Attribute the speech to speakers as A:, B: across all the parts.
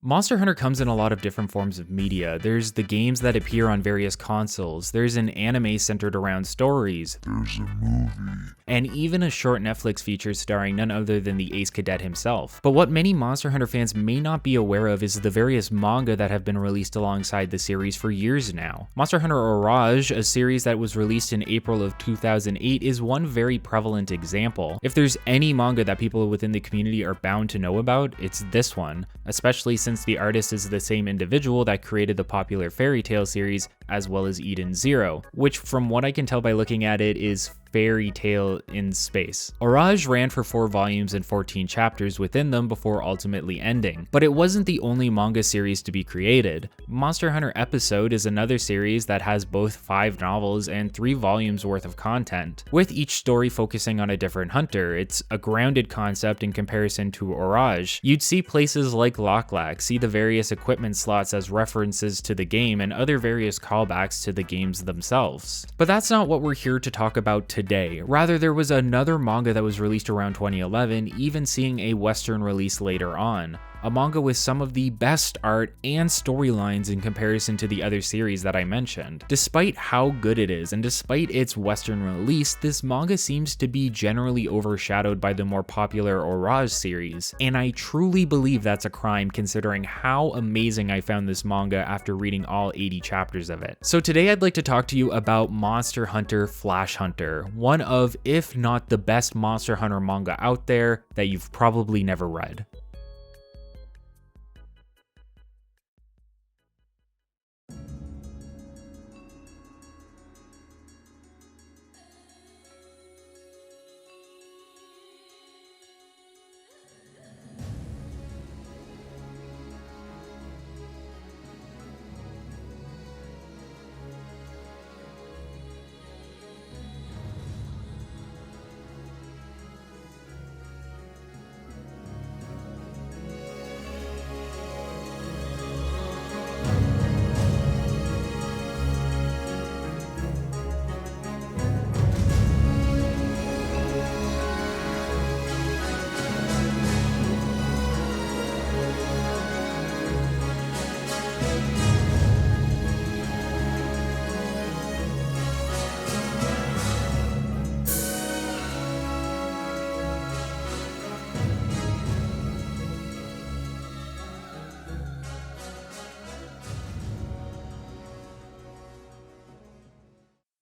A: Monster Hunter comes in a lot of different forms of media. There's the games that appear on various consoles, there's an anime centered around stories,
B: There's a movie.
A: and even a short Netflix feature starring none other than the Ace Cadet himself. But what many Monster Hunter fans may not be aware of is the various manga that have been released alongside the series for years now. Monster Hunter Orage, a series that was released in April of 2008, is one very prevalent example. If there's any manga that people within the community are bound to know about, it's this one, especially since the artist is the same individual that created the popular Fairy Tail series as well as Eden Zero, which from what I can tell by looking at it is fairy tale in space. Orage ran for 4 volumes and 14 chapters within them before ultimately ending, but it wasn't the only manga series to be created. Monster Hunter Episode is another series that has both 5 novels and 3 volumes worth of content, with each story focusing on a different hunter. It's a grounded concept in comparison to Orage. You'd see places like Lok-Lak, see the various equipment slots as references to the game and other various callbacks to the games themselves. But that's not what we're here to talk about today. Rather, there was another manga that was released around 2011, even seeing a Western release later on. A manga with some of the best art and storylines in comparison to the other series that I mentioned. Despite how good it is, and despite its Western release, this manga seems to be generally overshadowed by the more popular Orage series, and I truly believe that's a crime considering how amazing I found this manga after reading all 80 chapters of it. So today I'd like to talk to you about Monster Hunter Flash Hunter, one of, if not the best Monster Hunter manga out there that you've probably never read.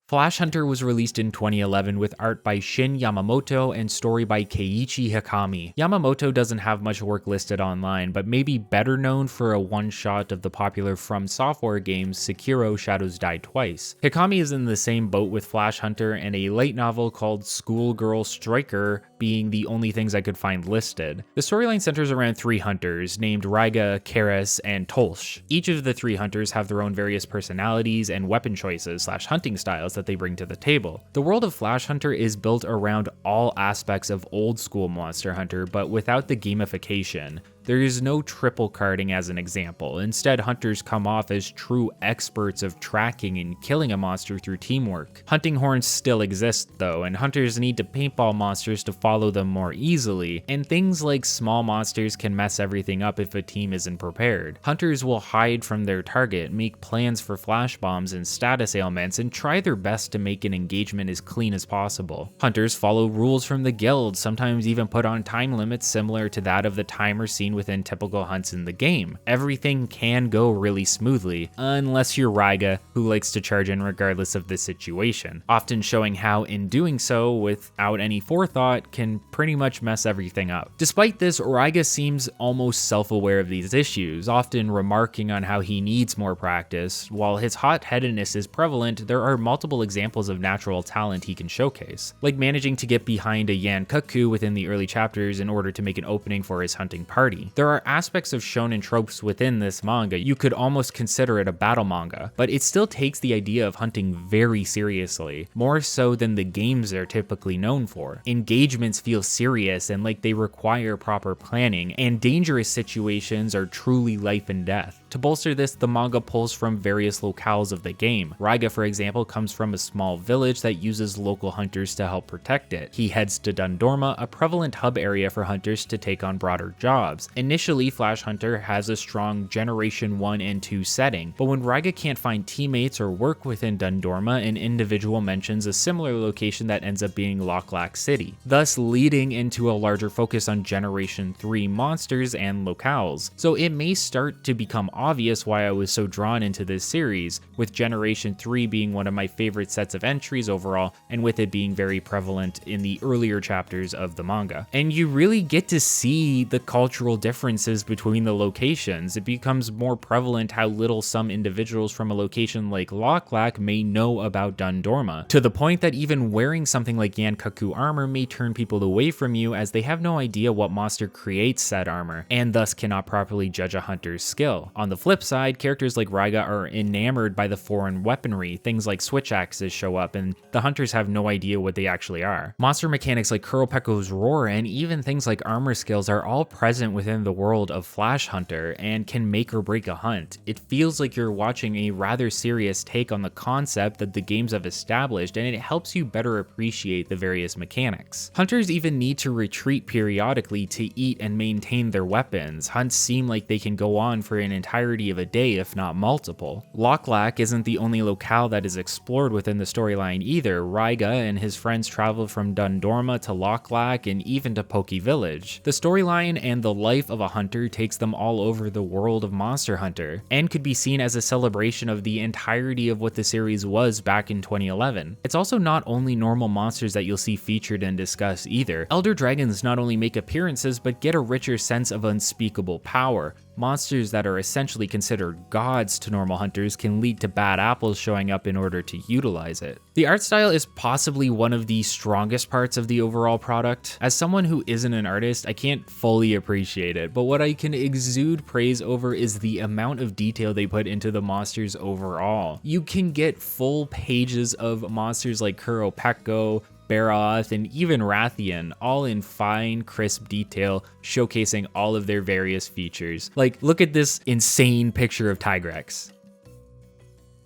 A: Flash Hunter was released in 2011 with art by Shin Yamamoto and story by Keiichi Hikami. Yamamoto doesn't have much work listed online, but may be better known for a one-shot of the popular From Software games Sekiro: Shadows Die Twice. Hikami is in the same boat with Flash Hunter and a light novel called Schoolgirl Striker being the only things I could find listed. The storyline centers around 3 hunters named Raiga, Karis, and Tolsh. Each of the 3 hunters have their own various personalities and weapon choices / hunting styles that they bring to the table. The world of Flash Hunter is built around all aspects of old school Monster Hunter, but without the gamification. There is no triple carding as an example. Instead, hunters come off as true experts of tracking and killing a monster through teamwork. Hunting horns still exist though, and hunters need to paintball monsters to follow them more easily, and things like small monsters can mess everything up if a team isn't prepared. Hunters will hide from their target, make plans for flash bombs and status ailments, and try their best to make an engagement as clean as possible. Hunters follow rules from the guild, sometimes even put on time limits similar to that of the timer seen within typical hunts in the game. Everything can go really smoothly, unless you're Raiga, who likes to charge in regardless of the situation, often showing how in doing so without any forethought can pretty much mess everything up. Despite this, Raiga seems almost self-aware of these issues, often remarking on how he needs more practice. While his hot-headedness is prevalent, there are multiple examples of natural talent he can showcase, like managing to get behind a Yan Cuckoo within the early chapters in order to make an opening for his hunting party. There are aspects of shonen tropes within this manga. You could almost consider it a battle manga, but it still takes the idea of hunting very seriously, more so than the games they're typically known for. Engagements feel serious and like they require proper planning, and dangerous situations are truly life and death. To bolster this, the manga pulls from various locales of the game. Raiga, for example, comes from a small village that uses local hunters to help protect it. He heads to Dundorma, a prevalent hub area for hunters to take on broader jobs. Initially, Flash Hunter has a strong Generation 1 and 2 setting, but when Raiga can't find teammates or work within Dundorma, an individual mentions a similar location that ends up being Lochlac City, thus leading into a larger focus on Generation 3 monsters and locales. So it may start to become obvious why I was so drawn into this series, with Generation 3 being one of my favorite sets of entries overall, and with it being very prevalent in the earlier chapters of the manga. And you really get to see the cultural differences between the locations. It becomes more prevalent how little some individuals from a location like Lochlac may know about Dundorma, to the point that even wearing something like Yankaku armor may turn people away from you, as they have no idea what monster creates said armor, and thus cannot properly judge a hunter's skill. On the flip side, characters like Raiga are enamored by the foreign weaponry. Things like switch axes show up, and the hunters have no idea what they actually are. Monster mechanics like Kuropekko's roar and even things like armor skills are all present within the world of Flash Hunter and can make or break a hunt. It feels like you're watching a rather serious take on the concept that the games have established, and it helps you better appreciate the various mechanics. Hunters even need to retreat periodically to eat and maintain their weapons. Hunts seem like they can go on for an entirety of a day, if not multiple. Lochlac isn't the only locale that is explored within the storyline either. Raiga and his friends travel from Dundorma to Lochlac and even to Poke Village. The storyline and the life of a hunter takes them all over the world of Monster Hunter, and could be seen as a celebration of the entirety of what the series was back in 2011. It's also not only normal monsters that you'll see featured and discussed either. Elder dragons not only make appearances, but get a richer sense of unspeakable power. Monsters that are essentially considered gods to normal hunters can lead to bad apples showing up in order to utilize it. The art style is possibly one of the strongest parts of the overall product. As someone who isn't an artist, I can't fully appreciate it, but what I can exude praise over is the amount of detail they put into the monsters overall. You can get full pages of monsters like Kuropekko, Baroth, and even Rathian, all in fine, crisp detail, showcasing all of their various features. Like, look at this insane picture of Tigrex.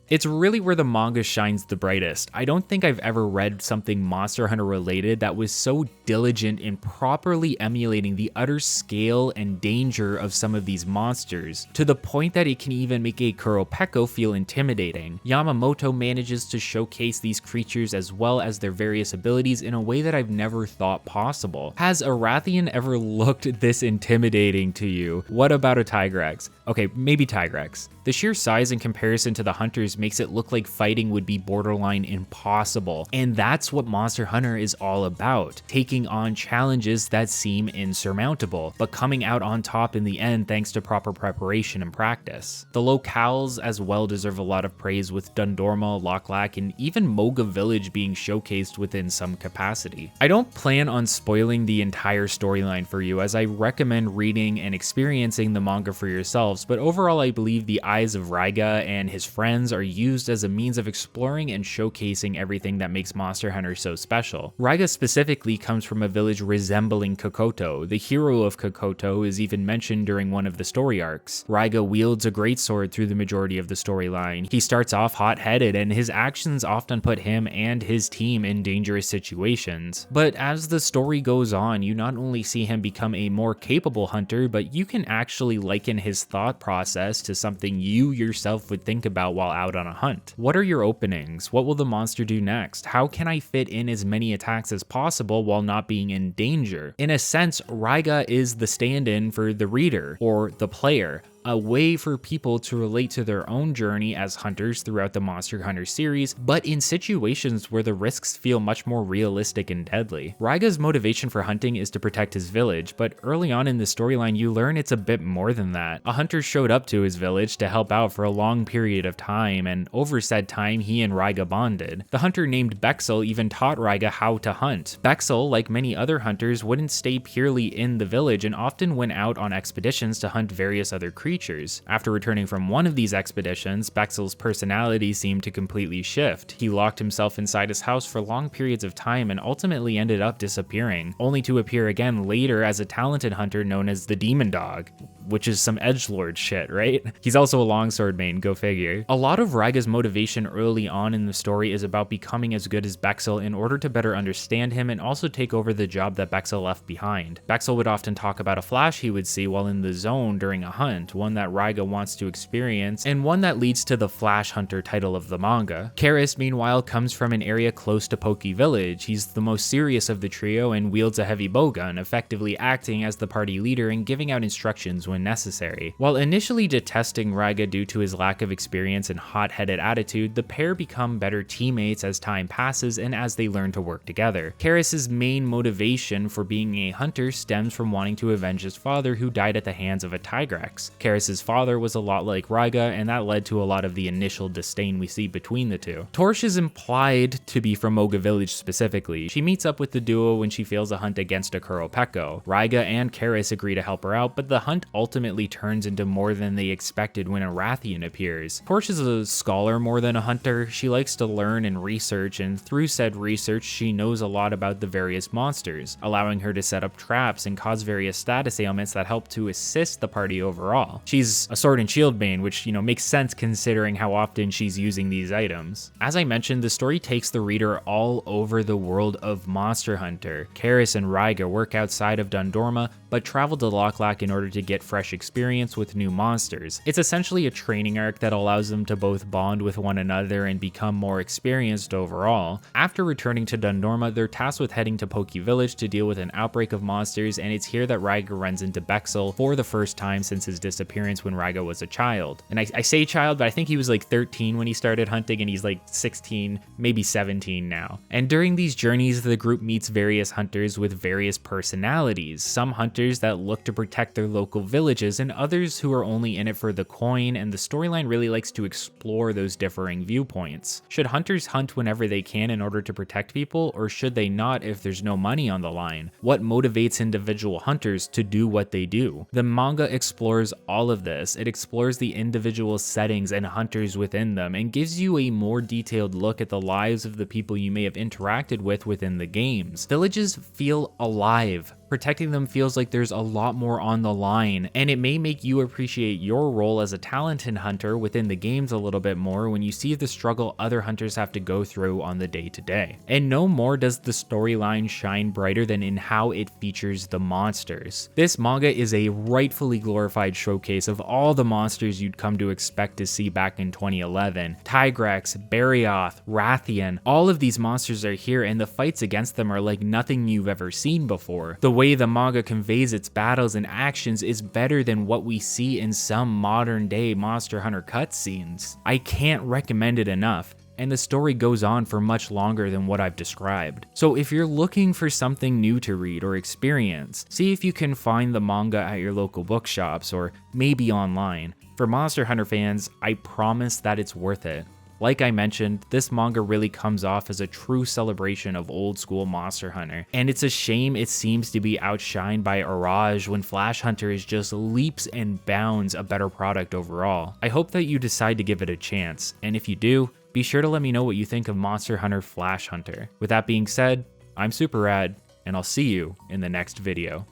A: It's really where the manga shines the brightest. I don't think I've ever read something Monster Hunter related that was so diligent in properly emulating the utter scale and danger of some of these monsters, to the point that it can even make a Kuropekko feel intimidating. Yamamoto manages to showcase these creatures as well as their various abilities in a way that I've never thought possible. Has a Rathian ever looked this intimidating to you? What about a Tigrex? Okay, maybe Tigrex. The sheer size in comparison to the hunters makes it look like fighting would be borderline impossible, and that's what Monster Hunter is all about, taking on challenges that seem insurmountable, but coming out on top in the end thanks to proper preparation and practice. The locales as well deserve a lot of praise, with Dundorma, Lochlac, and even Moga Village being showcased within some capacity. I don't plan on spoiling the entire storyline for you, as I recommend reading and experiencing the manga for yourselves, but overall I believe the eyes of Raiga and his friends are used as a means of exploring and showcasing everything that makes Monster Hunter so special. Raiga specifically comes from a village resembling Kokoto. The hero of Kokoto is even mentioned during one of the story arcs. Raiga wields a greatsword through the majority of the storyline. He starts off hot-headed, and his actions often put him and his team in dangerous situations. But as the story goes on, you not only see him become a more capable hunter, but you can actually liken his thought process to something you yourself would think about while out on a hunt. What are your openings? What will the monster do next? How can I fit in as many attacks as possible while not being in danger? In a sense, Raiga is the stand-in for the reader, or the player, a way for people to relate to their own journey as hunters throughout the Monster Hunter series, but in situations where the risks feel much more realistic and deadly. Raiga's motivation for hunting is to protect his village, but early on in the storyline you learn it's a bit more than that. A hunter showed up to his village to help out for a long period of time, and over said time he and Raiga bonded. The hunter named Bexel even taught Raiga how to hunt. Bexel, like many other hunters, wouldn't stay purely in the village and often went out on expeditions to hunt various other creatures. After returning from one of these expeditions, Bexel's personality seemed to completely shift. He locked himself inside his house for long periods of time and ultimately ended up disappearing, only to appear again later as a talented hunter known as the Demon Dog. which is some edgelord shit, right? He's also a longsword main, go figure. A lot of Raiga's motivation early on in the story is about becoming as good as Bexel in order to better understand him and also take over the job that Bexel left behind. Bexel would often talk about a flash he would see while in the zone during a hunt, one that Raiga wants to experience, and one that leads to the Flash Hunter title of the manga. Karis, meanwhile, comes from an area close to Poke Village. He's the most serious of the trio and wields a heavy bowgun, effectively acting as the party leader and giving out instructions when necessary. While initially detesting Raiga due to his lack of experience and hot-headed attitude, the pair become better teammates as time passes and as they learn to work together. Karis's main motivation for being a hunter stems from wanting to avenge his father, who died at the hands of a Tigrex. Karis's father was a lot like Raiga, and that led to a lot of the initial disdain we see between the two. Torch is implied to be from Moga Village specifically. She meets up with the duo when she fails a hunt against a Kuropeko. Raiga and Karis agree to help her out, but the hunt ultimately turns into more than they expected when a Rathian appears. Torch is a scholar more than a hunter. She likes to learn and research, and through said research, she knows a lot about the various monsters, allowing her to set up traps and cause various status ailments that help to assist the party overall. She's a sword and shield main, which, makes sense considering how often she's using these items. As I mentioned, the story takes the reader all over the world of Monster Hunter. Karis and Raiga work outside of Dundorma, but travel to Lochlak in order to get fresh experience with new monsters. It's essentially a training arc that allows them to both bond with one another and become more experienced overall. After returning to Dundorma, they're tasked with heading to Poke Village to deal with an outbreak of monsters, and it's here that Raiga runs into Bexel for the first time since his disappearance when Raiga was a child. And I say child, but I think he was like 13 when he started hunting, and he's like 16, maybe 17 now. And during these journeys, the group meets various hunters with various personalities. Some hunters that look to protect their local villages, and others who are only in it for the coin, and the storyline really likes to explore those differing viewpoints. Should hunters hunt whenever they can in order to protect people, or should they not if there's no money on the line? What motivates individual hunters to do what they do? The manga explores all of this. It explores the individual settings and hunters within them, and gives you a more detailed look at the lives of the people you may have interacted with within the games. Villages feel alive. Protecting them feels like there's a lot more on the line, and it may make you appreciate your role as a talented hunter within the games a little bit more when you see the struggle other hunters have to go through on the day-to-day. And no more does the storyline shine brighter than in how it features the monsters. This manga is a rightfully glorified showcase of all the monsters you'd come to expect to see back in 2011. Tigrex, Barioth, Rathian, all of these monsters are here, and the fights against them are like nothing you've ever seen before. The way the manga conveys its battles and actions is better than what we see in some modern day Monster Hunter cutscenes. I can't recommend it enough, and the story goes on for much longer than what I've described. So if you're looking for something new to read or experience, see if you can find the manga at your local bookshops or maybe online. For Monster Hunter fans, I promise that it's worth it. Like I mentioned, this manga really comes off as a true celebration of old school Monster Hunter, and it's a shame it seems to be outshined by Araj when Flash Hunter is just leaps and bounds a better product overall. I hope that you decide to give it a chance, and if you do, be sure to let me know what you think of Monster Hunter Flash Hunter. With that being said, I'm Super Rad, and I'll see you in the next video.